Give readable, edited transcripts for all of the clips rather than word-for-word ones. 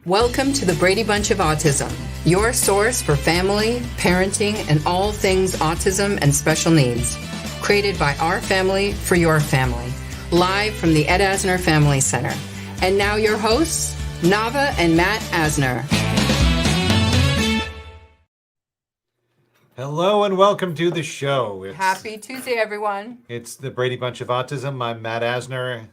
Welcome to the Brady Bunch of Autism, your source for family, parenting, and all things autism and special needs. Created by our family for your family. Live from the Ed Asner Family Center. And now your hosts, Nava and Matt Asner. Hello and welcome to the show. Happy Tuesday, everyone. It's the Brady Bunch of Autism. I'm Matt Asner.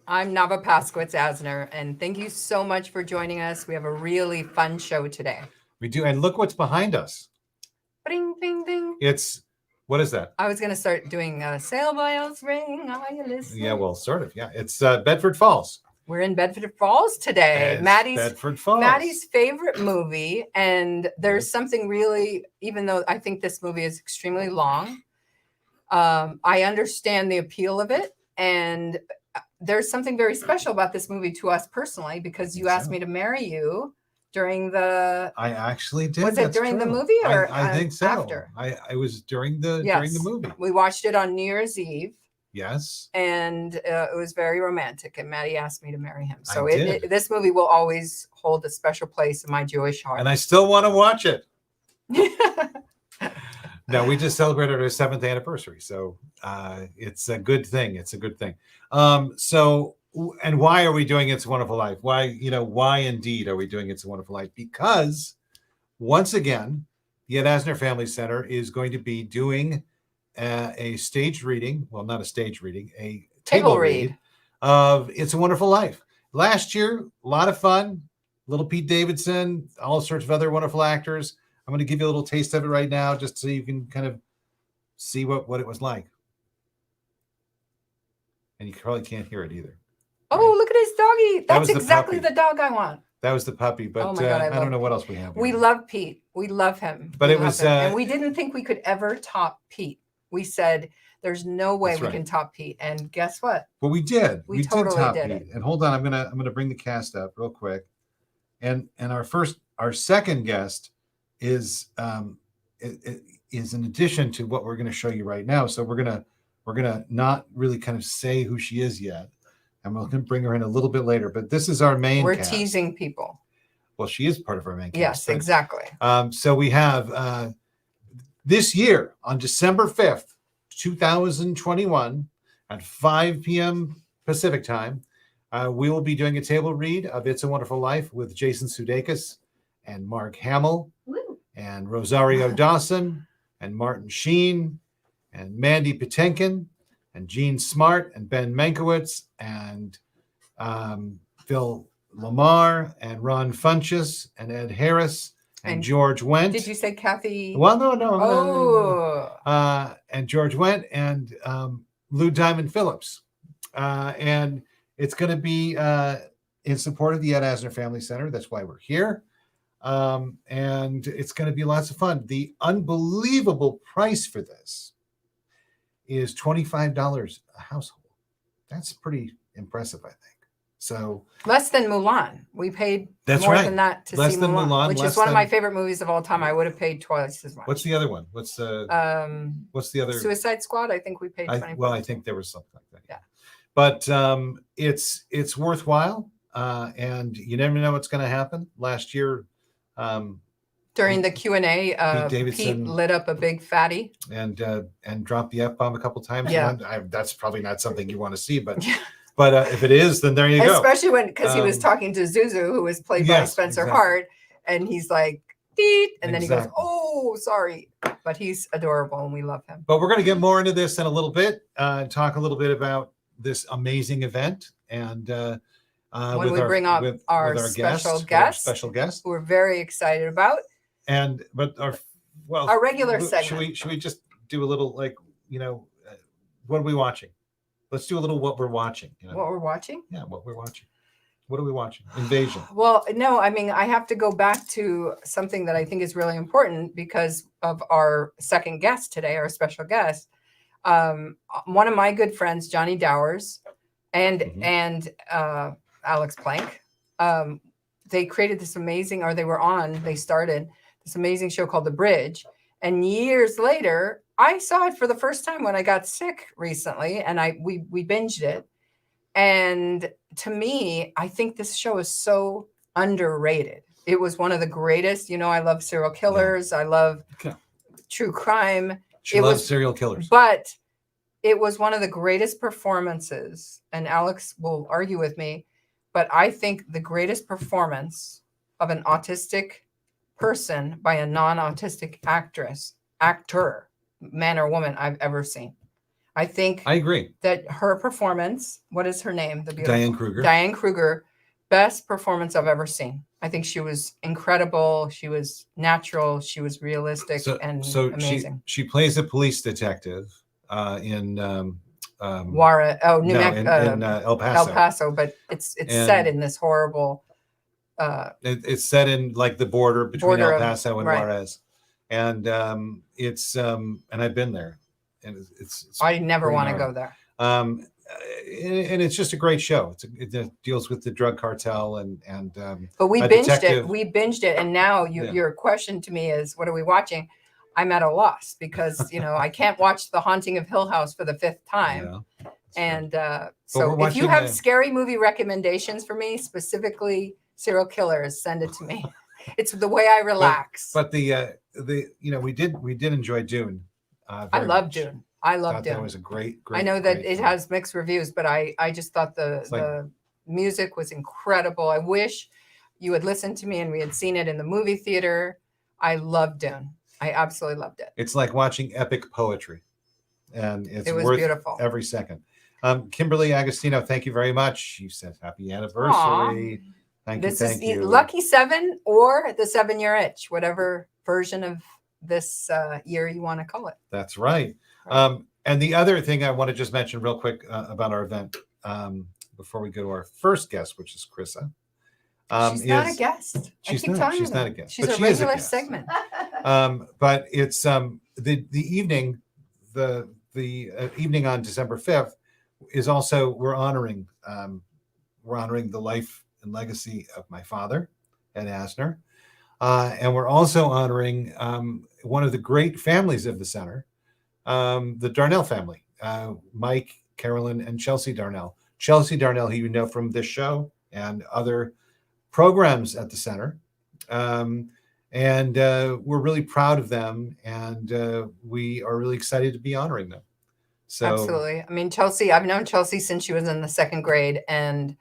I'm Nava Paskowitz Asner, and thank you so much for joining us. We have a really fun show today. We do, and look what's behind us. Bing, bing, bing. What is that? I was going to start doing Sail Bells Ring, Are You Listening? Yeah, well, sort of, yeah. It's Bedford Falls. We're in Bedford Falls today. Bedford Falls. Maddie's favorite movie, and there's something really, even though I think this movie is extremely long, I understand the appeal of it, and there's something very special about this movie to us personally, because you asked me to marry you during the... I actually did. Was it during the movie or I think so. After? I was during the movie. We watched it on New Year's Eve. Yes. And it was very romantic, and Maddie asked me to marry him. So this movie will always hold a special place in my Jewish heart. And I still want to watch it. No, we just celebrated our 7th anniversary. So it's a good thing. It's a good thing. And why are we doing It's a Wonderful Life? Why indeed are we doing It's a Wonderful Life? Because once again, the Ed Asner Family Center is going to be doing a staged reading. Well, not a staged reading, a table read of It's a Wonderful Life. Last year, a lot of fun. Little Pete Davidson, all sorts of other wonderful actors. I'm going to give you a little taste of it right now, just so you can kind of see what it was like. And you probably can't hear it either. Oh, right? Look at his doggy. That's exactly the dog I want. That was the puppy, but God, I don't know what else we have. We love Pete. We love him. But it was... and we didn't think we could ever top Pete. We said, there's no way we can top Pete. And guess what? Well, we did. We totally did top did Pete. And hold on, I'm gonna bring the cast up real quick. And our second guest is in addition to what we're going to show you right now. So we're gonna not really kind of say who she is yet, and we're going to bring her in a little bit later. But this is our main. We're cast. Teasing people. Well, she is part of our main cast. Yes, exactly. So we have this year on December 5th, 2021, at 5 p.m. Pacific time, we will be doing a table read of It's a Wonderful Life with Jason Sudeikis and Mark Hamill. Woo. And Rosario Dawson and Martin Sheen and Mandy Patinkin and Gene Smart and Ben Mankiewicz and Phil Lamar and Ron Funches and Ed Harris and George Wendt. Did you say Kathy? Well, no. Oh. And George Wendt and Lou Diamond Phillips. And it's going to be in support of the Ed Asner Family Center. That's why we're here. And it's going to be lots of fun. The unbelievable price for this is $25 a household. That's pretty impressive, I think. So less than Mulan. We paid more than that to see Mulan, which is one of my favorite movies of all time. I would have paid twice as much. What's the other one? What's the other? Suicide Squad. I think we paid $20. Well, I think there was something like that. Yeah. But it's worthwhile, and you never know what's going to happen. Last year, during the Q&A, Pete lit up a big fatty and dropped the F-bomb a couple times. Yeah. That's probably not something you want to see, but if it is, then there you go. Especially because he was talking to Zuzu, who was played by Spencer Hart, and he's like, Pete, and then he goes, oh, sorry. But he's adorable, and we love him. But we're going to get more into this in a little bit, talk a little bit about this amazing event, and when we bring up our special guest, who we're very excited about. But our regular segment. Should we just do a little what are we watching? Let's do a little what we're watching. What we're watching? Yeah, what we're watching. What are we watching? Invasion. Well, no, I mean, I have to go back to something that I think is really important because of our second guest today, our special guest. One of my good friends, Johnny Dowers, and Alex Plank, they created this amazing, they started this amazing show called The Bridge. And years later, I saw it for the first time when I got sick recently, and we binged it. And to me, I think this show is so underrated. It was one of the greatest. I love serial killers. I love true crime. She loves serial killers. But it was one of the greatest performances. And Alex will argue with me, but I think the greatest performance of an autistic person by a non-autistic actor, man or woman, I've ever seen. I agree that her performance, what is her name? Diane Kruger. Diane Kruger, best performance I've ever seen. I think she was incredible. She was natural. She was realistic and amazing. She plays a police detective in El Paso. El Paso, but it's set in this horrible. It's set in like the border between El Paso and Juarez, and and I've been there, and it's I never want to go there. And it's just a great show. It deals with the drug cartel and but we binged it, and now your question to me is, what are we watching? I'm at a loss because I can't watch The Haunting of Hill House for the 5th time. Yeah, and so if you have scary movie recommendations for me, specifically serial killers, send it to me. It's the way I relax. But we did enjoy Dune. I love Dune. I loved Dune. That was a great. I know that it has mixed reviews, but I just thought the music was incredible. I wish you had listened to me and we had seen it in the movie theater. I loved Dune. I absolutely loved it. It's like watching epic poetry, and it was worth beautiful every second. Kimberly Agostino, thank you very much. You said happy anniversary. Thank you. Lucky 7 or the 7-year itch, whatever version of this year you want to call it. That's right. And the other thing I want to just mention real quick about our event before we go to our first guest, which is Chrisa. She's not a guest. She's not a guest. She's a regular segment. But it's the evening, the evening on December 5th is also we're honoring the life and legacy of my father, Ed Asner, and we're also honoring one of the great families of the center, the Darnell family, Mike, Carolyn, and Chelsea Darnell. Chelsea Darnell, who you know from this show and other programs at the center. And we're really proud of them, and we are really excited to be honoring them. So absolutely. I mean, Chelsea, I've known Chelsea since she was in the 2nd grade, and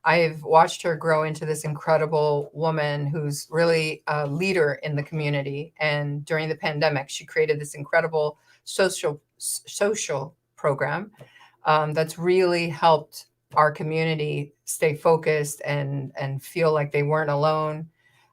I've watched her grow into this incredible woman who's really a leader in the community. And during the pandemic, she created this incredible social program that's really helped our community stay focused and feel like they weren't alone,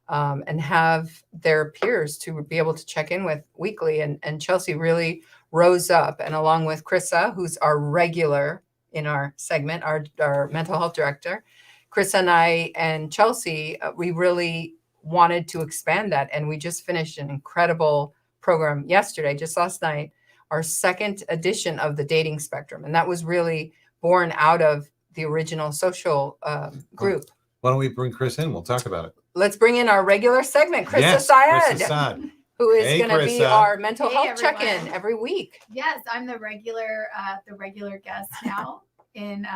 and have their peers to be able to check in with weekly. And Chelsea really rose up, and along with Chrisa, who's our regular in our segment, our mental health director, Chrisa and I and Chelsea, we really wanted to expand that. And we just finished an incredible program yesterday, just last night, our 2nd edition of the dating spectrum. And that was really born out of the original social group. Why don't we bring Chris in? We'll talk about it. Let's bring in our regular segment, Chrisa Sadd, who is going to be our mental health check-in every week. Yes, I'm the regular guest now. In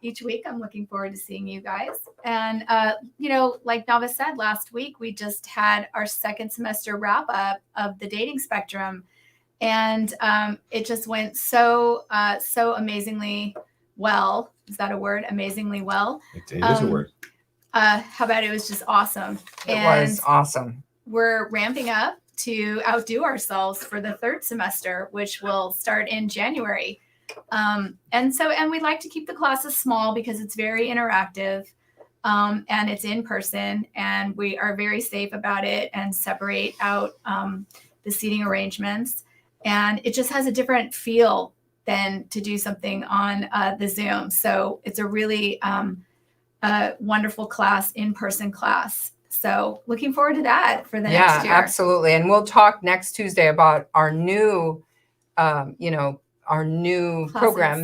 each week, I'm looking forward to seeing you guys. And like Nava said, last week we just had our 2nd semester wrap up of the dating spectrum, and it just went so amazingly well. Is that a word? Amazingly well. It is a word. How about it was just awesome. It was awesome. We're ramping up to outdo ourselves for the 3rd semester, which will start in January. And we like to keep the classes small because it's very interactive, and it's in person, and we are very safe about it and separate out the seating arrangements. And it just has a different feel than to do something on the Zoom. So it's a really wonderful in-person class. So looking forward to that for the next year. Yeah, absolutely. And we'll talk next Tuesday about our new, program.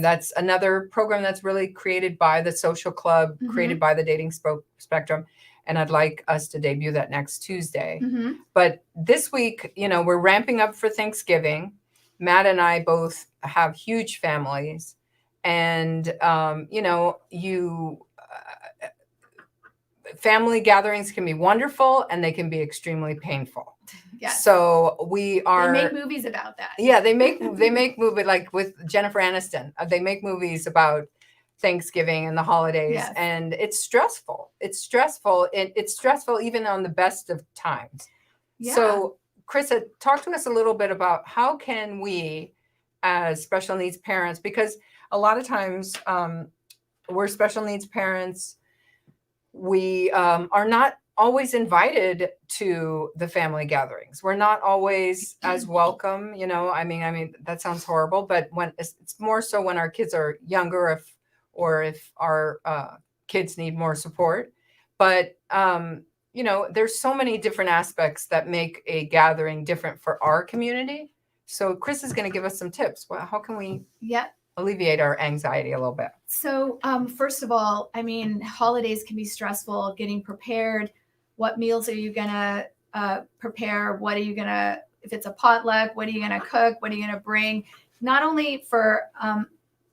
That's another program that's really created by the social club, created by the dating spectrum. And I'd like us to debut that next Tuesday. But this week, we're ramping up for Thanksgiving. Matt and I both have huge families, And, family gatherings can be wonderful and they can be extremely painful. Yes. So we are. They make movies about that. Yeah, they make movie like with Jennifer Aniston. They make movies about Thanksgiving and the holidays, Yes. and it's stressful. It's stressful, and it's stressful even on the best of times. Yeah. So, Chrisa, talk to us a little bit about how can we, as special needs parents, because a lot of times we're special needs parents. We are not always invited to the family gatherings. We're not always as welcome, I mean, that sounds horrible, but when it's more so when our kids are younger, if our kids need more support. But, there's so many different aspects that make a gathering different for our community. So Chris is going to give us some tips. Well, how can we alleviate our anxiety a little bit? So first of all, I mean, holidays can be stressful, getting prepared. What meals are you going to prepare? What are you going to, if it's a potluck, what are you going to cook? What are you going to bring? Not only for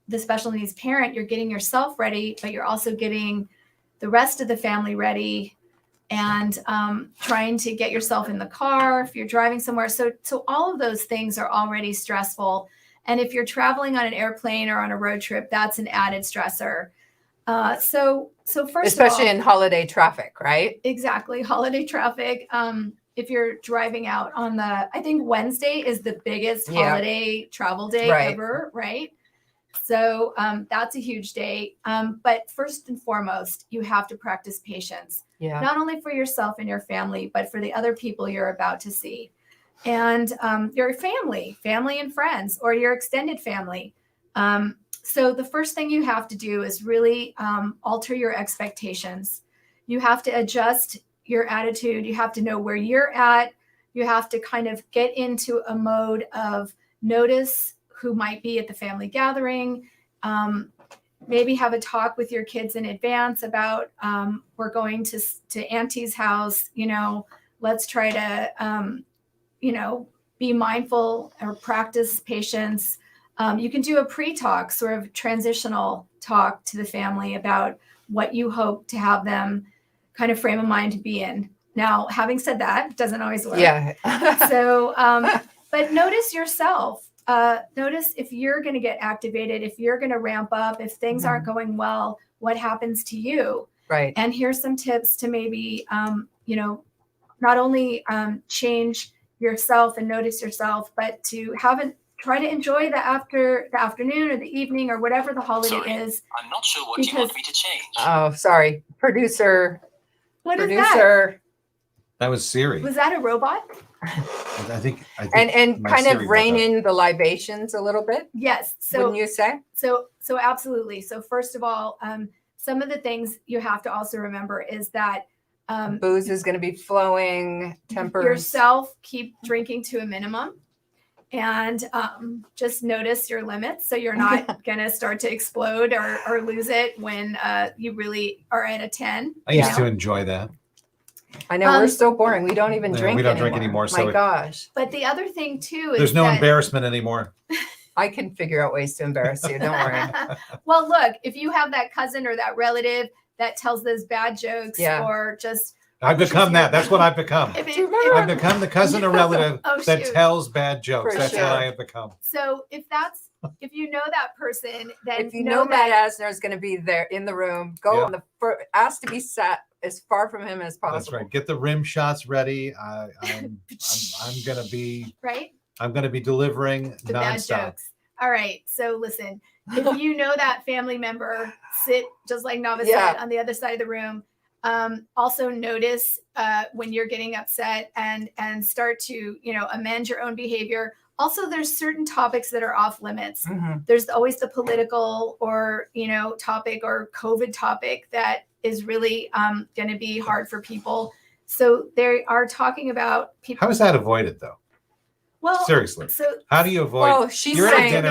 the special needs parent, you're getting yourself ready, but you're also getting the rest of the family ready and trying to get yourself in the car if you're driving somewhere. So all of those things are already stressful. And if you're traveling on an airplane or on a road trip, that's an added stressor. So first especially of all, in holiday traffic, right? Exactly. Holiday traffic. If you're driving out on I think Wednesday is the biggest holiday travel day ever, right? So that's a huge day. But first and foremost, you have to practice patience, not only for yourself and your family, but for the other people you're about to see. And your family and friends, or your extended family. So the first thing you have to do is really alter your expectations. You have to adjust your attitude. You have to know where you're at. You have to kind of get into a mode of notice who might be at the family gathering. Maybe have a talk with your kids in advance about we're going to Auntie's house. Let's try to be mindful or practice patience. You can do a pre-talk, sort of transitional talk to the family about what you hope to have them kind of frame of mind to be in. Now, having said that, it doesn't always work. Yeah. So, but notice yourself. Notice if you're going to get activated, if you're going to ramp up, if things aren't going well, what happens to you? Right. And here's some tips to maybe, not only change yourself and notice yourself, but to try to enjoy the afternoon or the evening or whatever the holiday is. I'm not sure what you want me to change. Oh, sorry. Producer. What is that? That was Siri. Was that a robot? I think and my kind Siri of rein broke up. in the libations a little bit. Yes. So wouldn't you say? So absolutely. So first of all, some of the things you have to also remember is that booze is going to be flowing. Tempers. Yourself, keep drinking to a minimum, and just notice your limits so you're not going to start to explode or lose it when you really are at a 10. I used to enjoy that. I know, we're so boring. We don't even drink. We don't drink anymore. My gosh. But the other thing too is there's no embarrassment anymore. I can figure out ways to embarrass you. Don't worry. Well, look, if you have that cousin or that relative that tells those bad jokes or just I've become that. That's what I've become. I've become the cousin or relative that tells bad jokes. For That's sure. what I have become. So if you know that person, then if you know Matt Asner is going to be there in the room, go on ask to be sat as far from him as possible. That's right. Get the rim shots ready. I'm going to be right. I'm going to be delivering the nonstop. Bad jokes. All right. So listen, if you know that family member, sit just like Nava said on the other side of the room. Also notice when you're getting upset and start to, amend your own behavior. Also, there's certain topics that are off limits. Mm-hmm. There's always the political or, topic or COVID topic that is really going to be hard for people. So they are talking about people. How is that avoided though? Well, seriously. So how do you avoid? Well, you're at dinner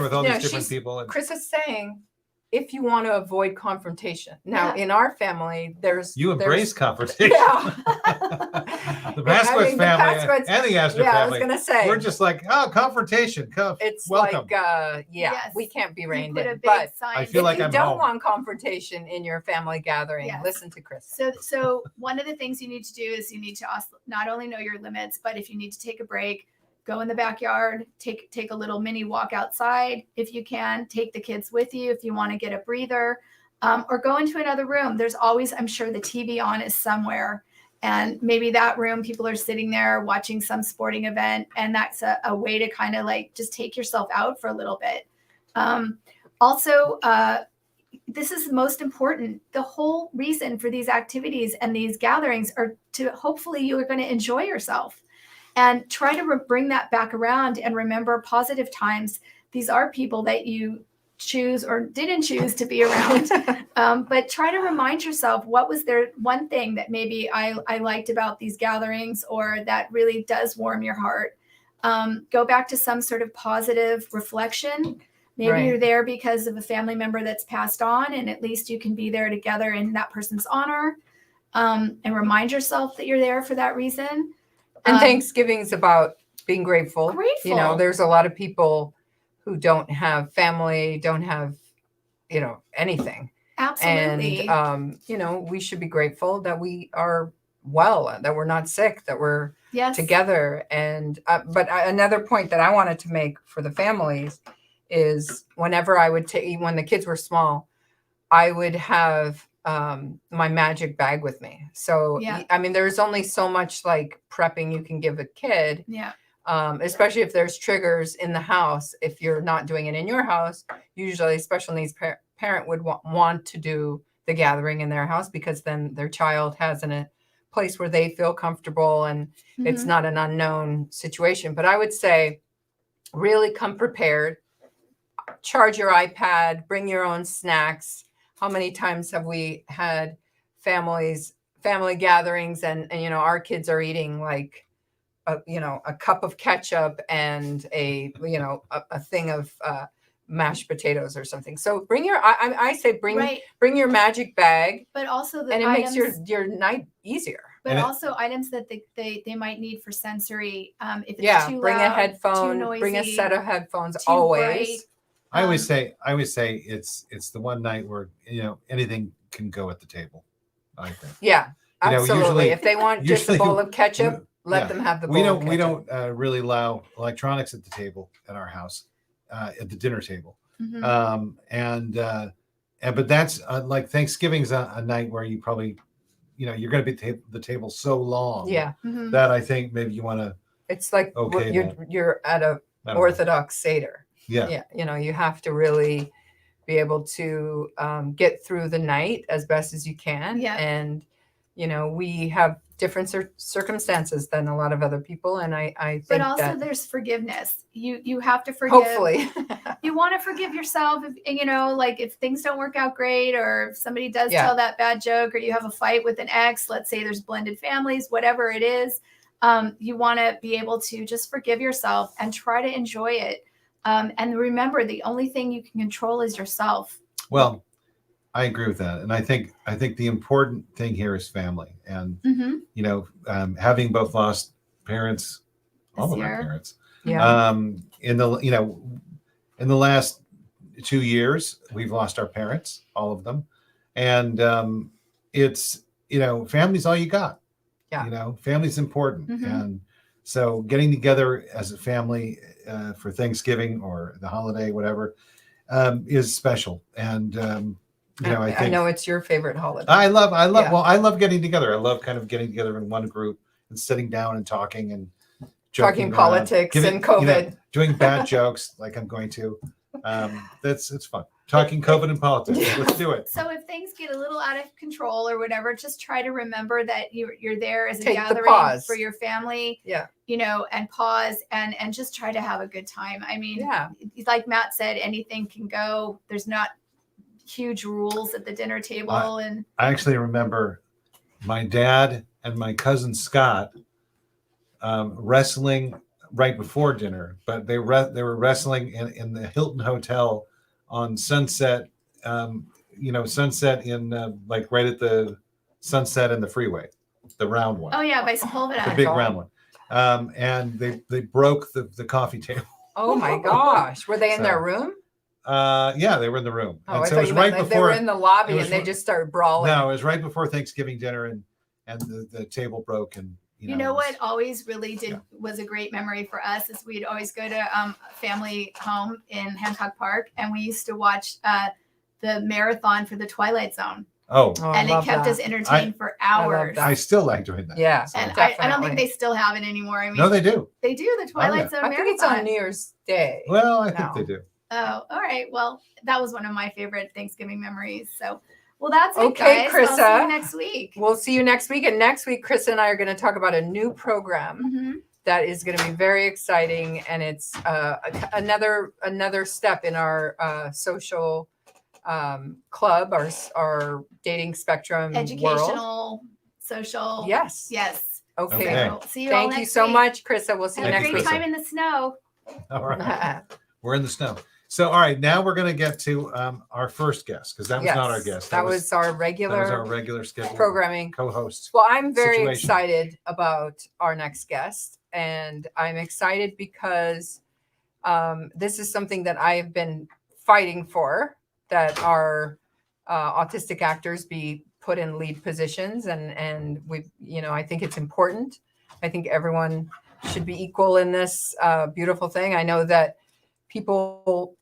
with all these different people. And Chris is saying, if you want to avoid confrontation. Now, in our family, you embrace confrontation. Yeah. The Pasquez the family Pasquez- and the Astor yeah, I was family. gonna say We're just like, oh, confrontation. it's Welcome. like Yes. we can't be You reined put a in. big But sign. I feel if like you I'm don't home. want confrontation in your family gathering, Yes. listen to Chris. So one of the things you need to do is you need to also not only know your limits, but if you need to take a break, go in the backyard, take a little mini walk outside if you can, take the kids with you if you want to get a breather, or go into another room. There's always, I'm sure, the TV on is somewhere. And maybe that room, people are sitting there watching some sporting event. And that's a way to kind of like just take yourself out for a little bit. Also, this is most important. The whole reason for these activities and these gatherings are to hopefully you are going to enjoy yourself and try to bring that back around and remember positive times. These are people that you choose or didn't choose to be around. But try to remind yourself what was there one thing that maybe I liked about these gatherings or that really does warm your heart. Go back to some sort of positive reflection. Maybe Right. you're there because of a family member that's passed on, and at least you can be there together in that person's honor, and remind yourself that you're there for that reason. And Thanksgiving is about being grateful. Grateful. You know, there's a lot of people who don't have family, don't have, anything. Absolutely. And, we should be grateful that we are well, that we're not sick, that we're yes. together. And, but another point that I wanted to make for the families is whenever I would take, when the kids were small, I would have my magic bag with me. So, Yeah. I mean, there's only so much like prepping you can give a kid. Yeah. Especially if there's triggers in the house. If you're not doing it in your house, usually a special needs parent would want to do the gathering in their house because then their child has a place where they feel comfortable and it's not an unknown situation. But I would say really come prepared, charge your iPad, bring your own snacks. How many times have we had family gatherings and our kids are eating like a cup of ketchup and a thing of mashed potatoes or something. So bring your I say bring your magic bag, but also and it makes your night easier. But also items that they might need for sensory. If it's too bring loud, a headphone, too noisy, bring a set of headphones too always. bright. I always say it's the one night where anything can go at the table. I think. Yeah, absolutely. Usually, if they want just a bowl of ketchup, let them have the bowl. We don't really allow electronics at the table at our house, at the dinner table. But that's like Thanksgiving's a night where you probably, you're going to be at the table so long. Yeah. That I think maybe you want to. It's like you're at a Orthodox Seder. Yeah. Yeah. You have to really be able to get through the night as best as you can. Yeah. And, we have different circumstances than a lot of other people. And I think but also that there's forgiveness. You have to forgive. Hopefully. You want to forgive yourself if, like if things don't work out great, or if somebody does tell that bad joke, or you have a fight with an ex, let's say there's blended families, whatever it is, you want to be able to just forgive yourself and try to enjoy it. And remember, the only thing you can control is yourself. Well, I agree with that. And I think the important thing here is family. And, having both lost parents, all of our parents, in the last 2 years, we've lost our parents, all of them. And it's, family's all you got. Yeah. Family's important. And so getting together as a family for Thanksgiving or the holiday, whatever, is special. And, I know it's your favorite holiday. I love getting together. I love kind of getting together in one group and sitting down and talking and talking politics and COVID, doing bad jokes like I'm going to. It's fun. Talking COVID and politics. Let's do it. So if things get a little out of control or whatever, just try to remember that you're there as a Take the gathering pause. for your family. Yeah. And pause and just try to have a good time. I mean, like Matt said, anything can go. There's not huge rules at the dinner table. I actually remember my dad and my cousin Scott wrestling right before dinner, but they were wrestling in the Hilton Hotel on Sunset, Sunset in like right at the Sunset and the freeway. the round one, Oh yeah, by the Sepulveda. big round one. And they broke the coffee table. Oh my gosh. Were they in their So, room? Yeah, they were in the room. Oh, And I so it thought was you right meant like before they were in the lobby it was and they right- just started brawling. No, it was right before Thanksgiving dinner, and the table broke, and You know it was- what always really Yeah. was a great memory for us is we'd always go to a family home in Hancock Park, and we used to watch the marathon for the Twilight Zone, Oh, Oh, I and it love kept that. us entertained for hours. that. I still like doing that. Yeah. So- And I don't Definitely. think they still have it anymore. I mean, no, they do. they do the Twilight Zone I marathon. think it's on New Year's Day. Well, I think No. they do. Oh, all right. Well, that was one of my favorite Thanksgiving memories. So, well, that's Okay, it, guys. I'll see Chrisa. you next week. We'll see you next week. And next week, Chris and I are going to talk about a new program Mhm. that is going to be very exciting. And it's another step in our social club, our dating spectrum world. Educational, social. Yes. Yes. Okay. So, see you all Thank you next so week. much, Chrisa. We'll see Have you a Thank next you, great week. Chrisa. time in the snow. All right. We're in the snow. So, all right, now we're going to get to our first guest, because that was not our Yes, guest. That was our that was our regular regular scheduled programming. co-host. Well, I'm very situation. excited about our next guest, and I'm excited because this is something that I have been fighting for, that our autistic actors be put in lead positions, and I think it's important. I think everyone should be equal in this beautiful thing. I know that people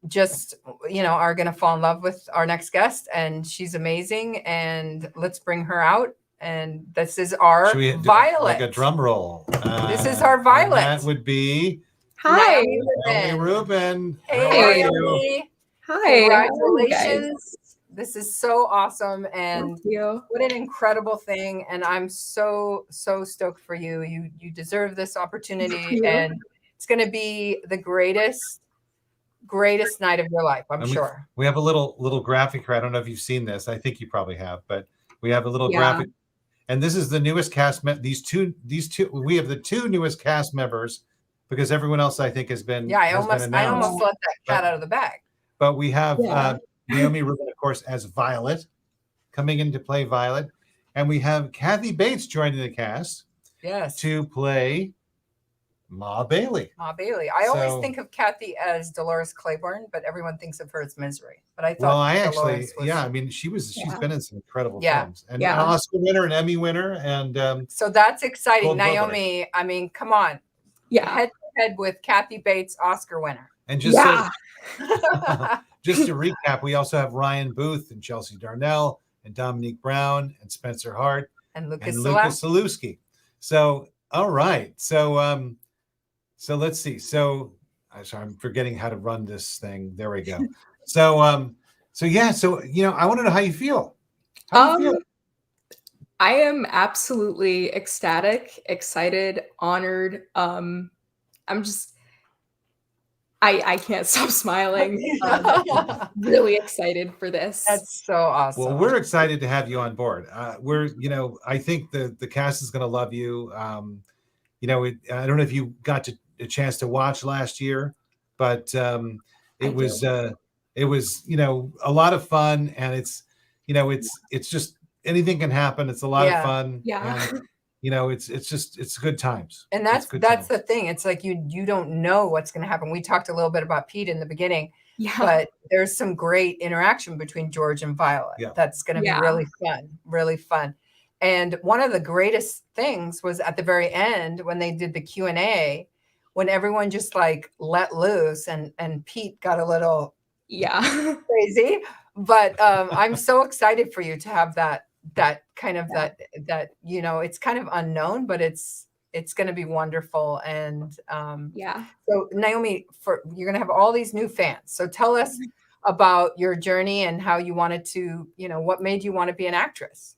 just are going to fall in love with our next guest, and she's amazing, and let's bring her out. And this is our Should we do Violet. like a drum roll? This is our and Violet. that would be Hi. Naomi Rubin. Hey, How are you? Naomi. Hi. How are you guys? Congratulations. This is so awesome, and Thank you. what an incredible thing. And I'm so stoked for you. You deserve this opportunity, Thank you. and it's going to be the greatest night of your life, I'm And sure. We have a little graphic here. I don't know if you've seen this. I think you probably have, but we have a little Yeah. graphic. And this is the newest cast. These two. We have the two newest cast members, because everyone else I think has been. Yeah, I has been almost announced. let that cat out of the bag. But we have Yeah. Naomi Rubin, of course, as Violet, coming in to play Violet, and we have Kathy Bates joining the cast Yes. to play Ma Bailey. Ma Bailey. I always So- think of Kathy as Dolores Claiborne, but everyone thinks of her as Misery. But I thought Well, I actually, Dolores was- yeah, I mean, she's Yeah. been in some incredible Yeah. films, and Yeah. an Oscar winner, an Emmy winner, and So that's exciting. Gold Globe winner. Naomi, I mean, come on. Yeah. Head to head with Kathy Bates, Oscar winner. and just Yeah. just to recap, we also have Ryan Booth and Chelsea Darnell and Dominique Brown and Spencer Hart And Lucas and Celeste. Lucas Salewski. So, all right. So let's see. So I'm forgetting how to run this thing. There we go. So yeah. So I want to know how you feel. How do you feel? I am absolutely ecstatic, excited, honored. I'm just I can't stop smiling. Really excited for this. That's so awesome. Well, we're excited to have you on board. I think the cast is going to love you. I don't know if you got a chance to watch last year, but it was a lot of fun, and it's just anything can happen. It's a lot of fun. Yeah. And, it's good times. And It's that's good the times. thing. It's like you don't know what's going to happen. We talked a little bit about Pete in the beginning, Yeah. but there's some great interaction between George and Violet. Yeah. That's going to Yeah. be really fun. And one of the greatest things was at the very end when they did the Q&A, when everyone just like let loose, and Pete got a little Yeah. crazy. But I'm so excited for you to have that kind of that it's kind of unknown, but it's going to be wonderful. And Yeah. so Naomi, you're going to have all these new fans. So tell us about your journey and how you wanted to, what made you want to be an actress?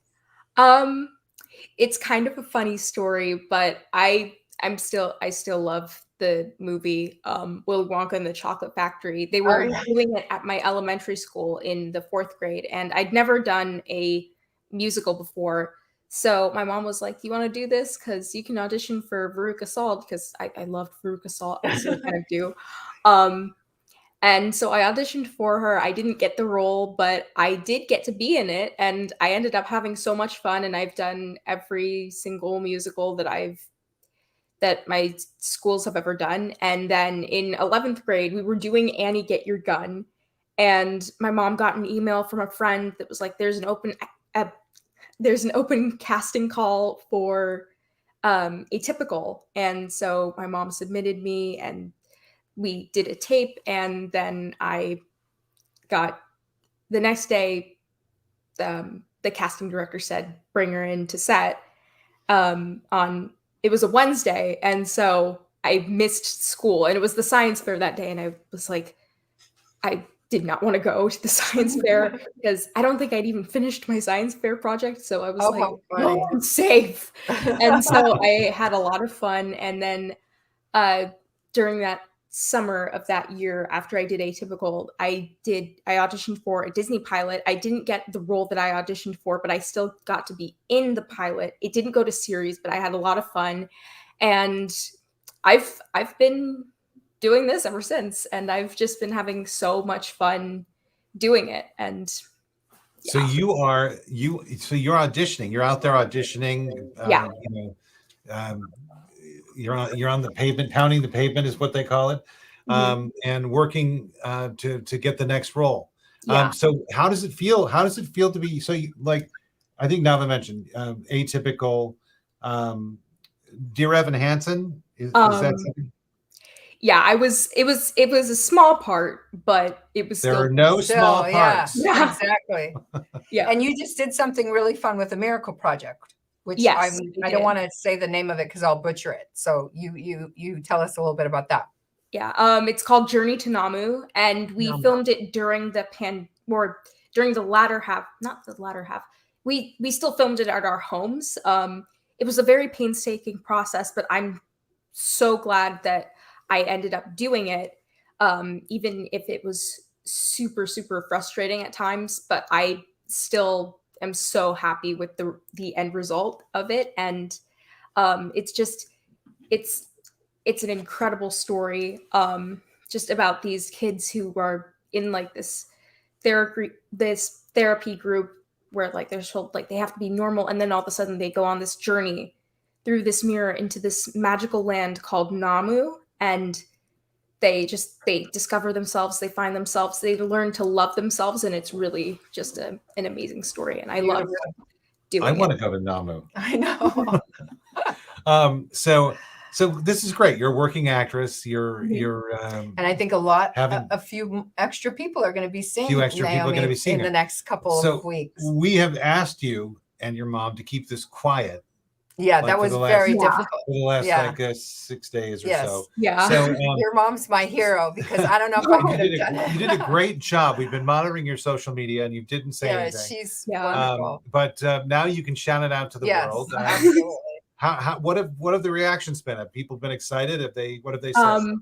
It's kind of a funny story, but I still love the movie Willy Wonka and the Chocolate Factory. They were doing it at my elementary school in the 4th grade, and I'd never done a musical before. So my mom was like, "You want to do this? Because you can audition for Veruca Salt," because I loved Veruca Salt. I still kind of do. And so I auditioned for her. I didn't get the role, but I did get to be in it. And I ended up having so much fun. And I've done every single musical that my schools have ever done. And then in 11th grade, we were doing Annie Get Your Gun. And my mom got an email from a friend that was like, there's an open casting call for Atypical. And so my mom submitted me and we did a tape. And then I got the next day, the casting director said, bring her in to set it was a Wednesday. And so I missed school and it was the science fair that day. And I was like, I did not want to go to the science fair because I don't think I'd even finished my science fair project. So I was like, no, I'm safe. And so I had a lot of fun. And then during that summer of that year, after I did Atypical, I auditioned for a Disney pilot. I didn't get the role that I auditioned for, but I still got to be in the pilot. It didn't go to series, but I had a lot of fun. And I've been doing this ever since, and I've just been having so much fun doing it. And so you're auditioning, you're out there auditioning. You're on the pavement, pounding the pavement is what they call it, and working to get the next role. So how does it feel? How does it feel to be, so you, like, I think Nava mentioned Atypical, Dear Evan Hansen, is that something? Yeah, it was a small part, but it was there are no small parts. Yeah, exactly. Yeah. And you just did something really fun with the Miracle Project, which yes, I don't want to say the name of it because I'll butcher it. So you tell us a little bit about that. Yeah, it's called Journey to Namu, and we filmed it during during the latter half, not the latter half. We still filmed it at our homes. It was a very painstaking process, but I'm so glad that I ended up doing it, even if it was super, super frustrating at times, but I still am so happy with the end result of it. And it's an incredible story, just about these kids who are in like this therapy group where like they're told like they have to be normal, and then all of a sudden they go on this journey through this mirror into this magical land called Namu, and they discover themselves, they find themselves, they learn to love themselves, and it's really just an amazing story. And I love doing it. I want to go to Namu. I know. So this is great. You're a working actress. You're and I think a few extra people are going to be seeing Naomi in the next couple of weeks. We have asked you and your mom to keep this quiet. Yeah, that was very difficult. For the last 6 days or so. Yeah. So your mom's my hero because I don't know if I could have done it. You did a great job. We've been monitoring your social media, and you didn't say anything. She's wonderful. But now you can shout it out to the world. Absolutely. What have the reactions been? Have people been excited? What have they said?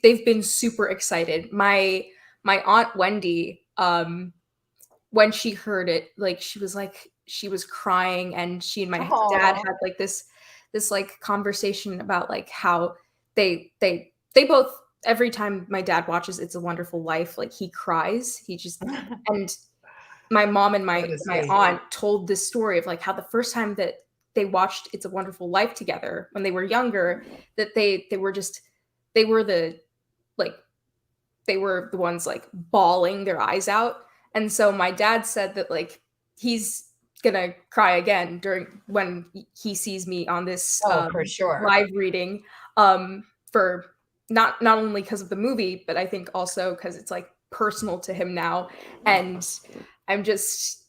They've been super excited. My Aunt Wendy, when she heard it, like she was crying, and she and my dad had like this like conversation about like how they both, every time my dad watches It's a Wonderful Life, like he cries. He just and my mom and my aunt told this story of like how the first time that they watched It's a Wonderful Life together when they were younger, that they were the ones like bawling their eyes out. And so my dad said that like he's gonna cry again when he sees me on this for sure live reading, for not only because of the movie, but I think also because it's like personal to him now. And I'm just,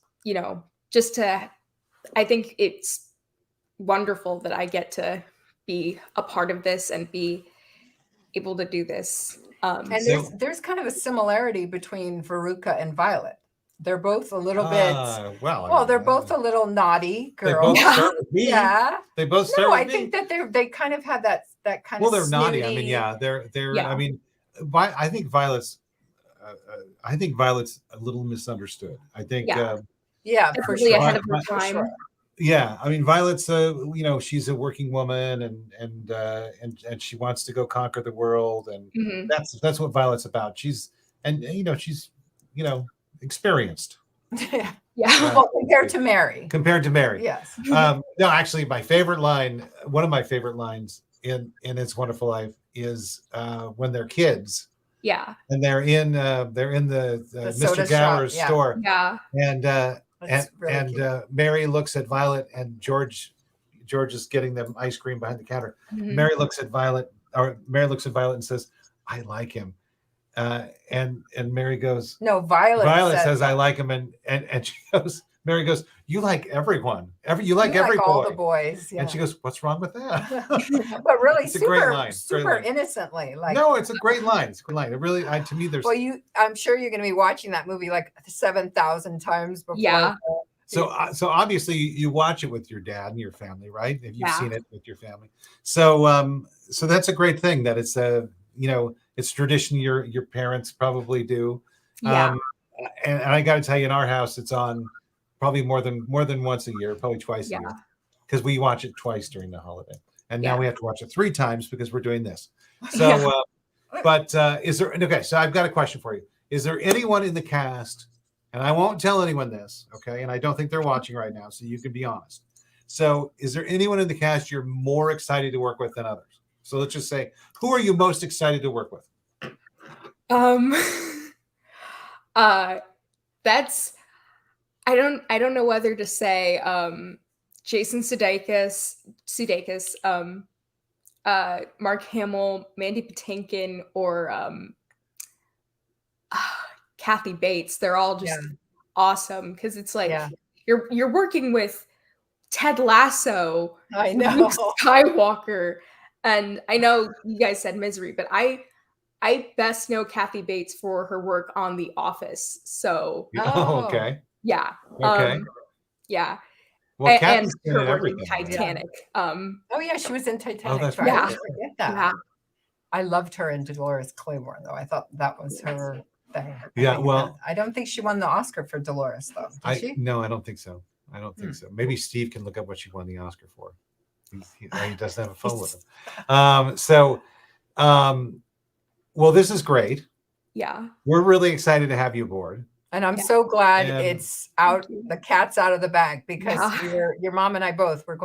I think it's wonderful that I get to be a part of this and be able to do this. And there's kind of a similarity between Veruca and Violet. They're both a little bit. They're both a little naughty girls. They both start with me. Yeah. They both start with me. I think that they kind of have that kind of. Well, they're naughty. snooty. I mean, they're. Yeah. I mean, I think Violet's a little misunderstood. I think. For sure. Ahead of her time. Sure. Yeah, I mean, Violet's she's a working woman, and she wants to go conquer the world, and that's what Violet's about. She's and she's experienced Yeah. Yeah. Well, compared to Mary. compared to Mary. Yes. No, actually, my favorite line, one of my favorite lines in It's Wonderful Life is when they're kids Yeah. and they're in the soda Mr. shop, Gower's yeah. store, Yeah. and That's really cute. Mary looks at Violet, and George is getting them ice cream behind the counter. Mhm. Mary looks at Violet and says, "I like him," and Mary goes, No, Violet says, that. "I like him," and she goes, Mary goes, "You like everyone, you like You every boy." all the boys. Yeah. And she goes, "What's wrong with that?" But really, It's a great line, great super line. innocently. Like, No, it's a great line. It's a good line. It really, to me, there's well, I'm sure you're going to be watching that movie like 7,000 times before. Yeah. so obviously you watch it with your dad and your family, right? If you've Yeah. seen it with your family, so that's a great thing that it's it's tradition your parents probably do. Yeah. And I got to tell you, in our house, it's on probably more than once a year, probably twice a year, because we watch it twice during the holiday, and now we have to watch it 3 times because we're doing this. So, but is there? Okay, so I've got a question for you. Is there anyone in the cast? And I won't tell anyone this, okay? And I don't think they're watching right now, so you can be honest. So, is there anyone in the cast you're more excited to work with than others? So let's just say, who are you most excited to work with? That's I don't know whether to say Jason Sudeikis, Mark Hamill, Mandy Patinkin, or Kathy Bates. They're all just awesome because it's like you're working with Ted Lasso, I know. Luke Skywalker, and I know you guys said Misery, but I best know Kathy Bates for her work on The Office. So Okay. yeah, Okay. yeah. Well, and Kathy's her in work in everything. Right? Titanic. Oh yeah, she was in Titanic. that's too. right. I forget that. Yeah. I loved her in Dolores Claiborne, though. I thought that was her thing. Yeah, well, I don't think she won the Oscar for Dolores, though. Did she? No, I don't think so. I don't think so. Maybe Steve can look up what she won the Oscar for. He doesn't have a phone with him. Well, this is great. Yeah. We're really excited to have you aboard. And I'm so glad And- it's out. The cat's out of the bag because your mom and I both were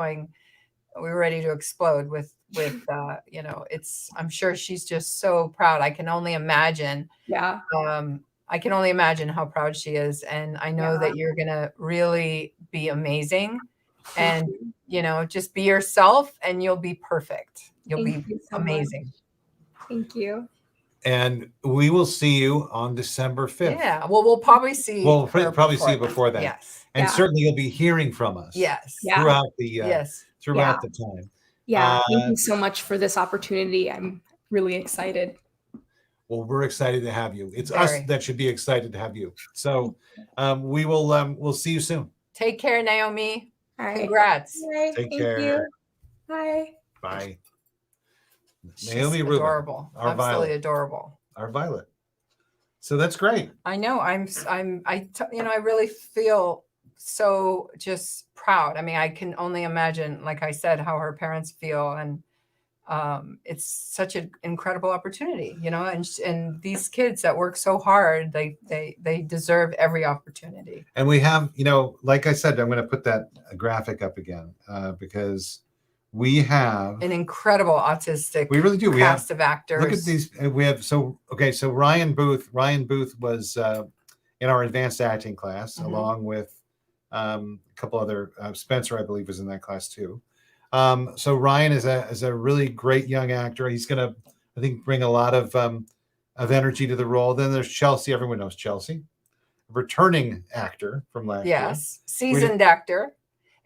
ready to explode with I'm sure she's just so proud. I can only imagine. Yeah. I can only imagine how proud she is. And I know that you're going to really be amazing and, just be yourself and you'll be perfect. You'll Thank be you so amazing. much. Thank you. And we will see you on December 5th. Yeah. Well, we'll probably see. We'll her probably see you before that. Yes. And certainly you'll be hearing from us. Yes. Yeah. Throughout the the time. Yeah. Thank you so much for this opportunity. I'm really excited. Well, we're excited to have you. It's us that should be excited to have you. So we'll see you soon. Take care, Naomi. All right. Congrats. Right. Take Thank care. you. Bye. Bye. She's Naomi Rubin, adorable. our Absolutely Violet. adorable. Our Violet. So that's great. I know. I really feel so just proud. I mean, I can only imagine, like I said, how her parents feel, and it's such an incredible opportunity, and these kids that work so hard, they deserve every opportunity. And we have, like I said, I'm going to put that graphic up again because we have An incredible autistic we really do. We cast have, of actors. look at these. We have so Ryan Booth was in our advanced acting class along with a couple other Spencer, I believe, was in that class too. So Ryan is a really great young actor. He's going to, I think, bring a lot of energy to the role. Then there's Chelsea. Everyone knows Chelsea, a returning actor from last year. Yes, seasoned actor,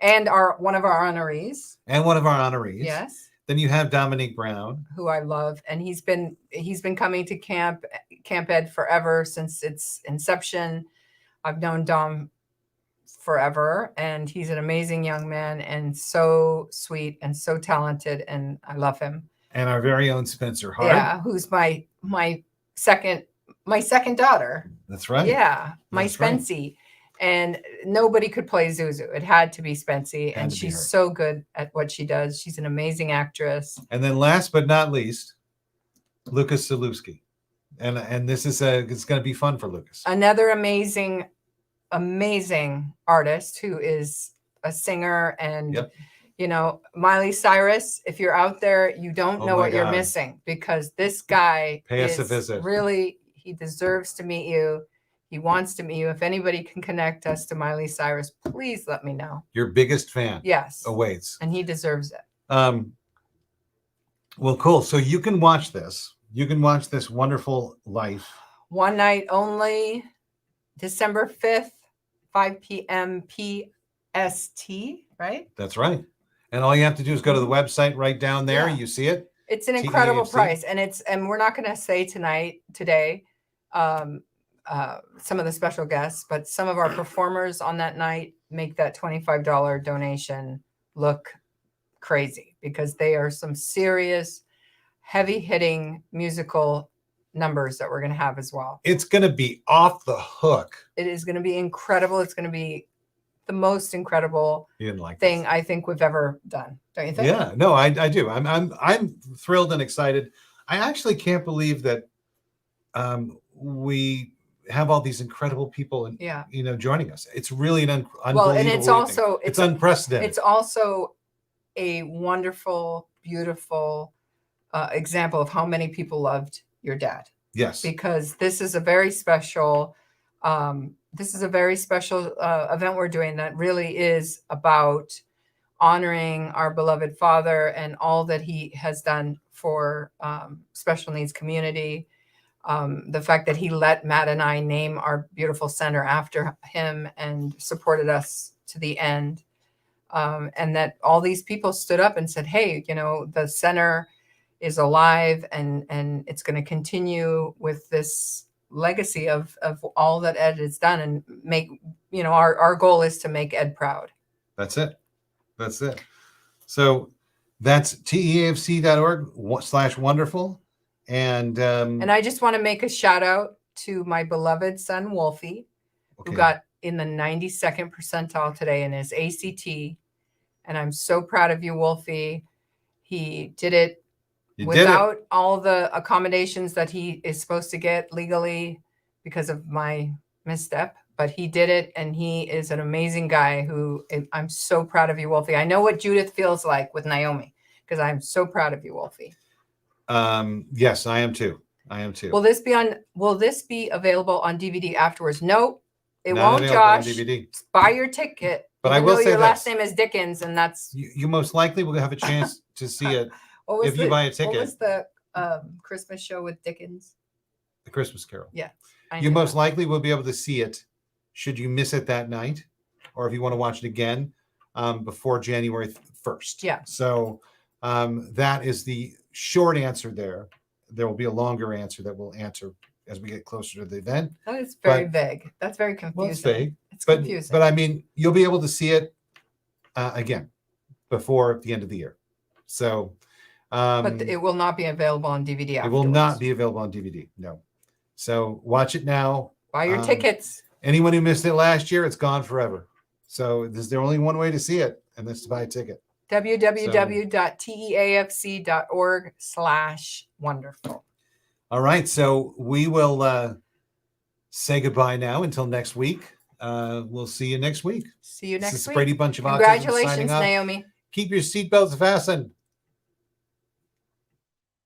and one of our honorees. And one of our honorees. Yes. Then you have Dominique Brown, who I love, and he's been coming to Camp Ed forever since its inception. I've known Dom forever, and he's an amazing young man and so sweet and so talented, and I love him. and our very own Spencer Hart. Yeah, who's my second daughter. That's right. Yeah, my That's right. Spency. And nobody could play Zuzu. It had to be Spency, and to be her. she's so good at what she does. She's an amazing actress. And then last but not least, Lucas Zalewski And this is it's going to be fun for Lucas. Another amazing artist who is a singer and Yep. you know, Miley Cyrus, if you're out there, you don't Oh know my what you're God. missing, because this guy Pay us a is visit. really, he deserves to meet you. He wants to meet you. If anybody can connect us to Miley Cyrus, please let me know. Your biggest fan Yes. awaits. And he deserves it. Well, cool. So you can watch this. You can watch this Wonderful Life. One night only, December 5th, 5 p.m. PST, right? That's right. And all you have to do is go to the website right down there. Yeah. You see it. It's an incredible TEAFC. price, and we're not going to say today, some of the special guests, but some of our performers on that night make that $25 donation look crazy, because they are some serious, heavy hitting musical numbers that we're going to have as well. It's going to be off the hook. It is going to be incredible. It's going to be the most incredible You didn't like thing this. I think we've ever done. Don't you think? Yeah, no, I do. I'm thrilled and excited. I actually can't believe that we have all these incredible people and Yeah. joining us. It's really an unbelievable. Well, and it's evening. also it's unprecedented. It's also a wonderful, beautiful example of how many people loved your dad. Yes. Because this is a very special event we're doing that really is about honoring our beloved father and all that he has done for special needs community. The fact that he let Matt and I name our beautiful center after him and supported us to the end. And that all these people stood up and said, hey, the center is alive and it's going to continue with this legacy of all that Ed has done, and make, our goal is to make Ed proud. That's it. So that's teafc.org/wonderful. And I just want to make a shout out to my beloved son, Wolfie, who got in the 92nd percentile today in his ACT. And I'm so proud of you, Wolfie. He did it without all the accommodations that he is supposed to get legally because of my misstep. But he did it, and he is an amazing guy who I'm so proud of you, Wolfie. I know what Judith feels like with Naomi, because I'm so proud of you, Wolfie. Yes, I am too. Will this be available on DVD afterwards? No, it Not won't, available on Josh. DVD. Buy your ticket. But even I will though say your last this. name is Dickens, and that's You most likely will have a chance to see it if you buy a ticket. What was the Christmas show with Dickens? The Christmas Carol. Yeah. You most likely will be able to see it should you miss it that night, or if you want to watch it again before January 1st. Yeah. So that is the short answer there. There will be a longer answer that we'll answer as we get closer to the event. That is very vague. That's very confusing. Well, it's vague. It's confusing. But I mean, you'll be able to see it again before the end of the year. So, but it will not be available on DVD afterwards. It will not be available on DVD. No. So watch it now. Buy your tickets. Anyone who missed it last year, it's gone forever. So there's only one way to see it, and that's to buy a ticket. www.teafc.org/wonderful. All right. So we will say goodbye now until next week. We'll see you next week. See you next This is week. Brady Bunch of Autism Congratulations, signing off. Naomi. Keep your seatbelts fastened.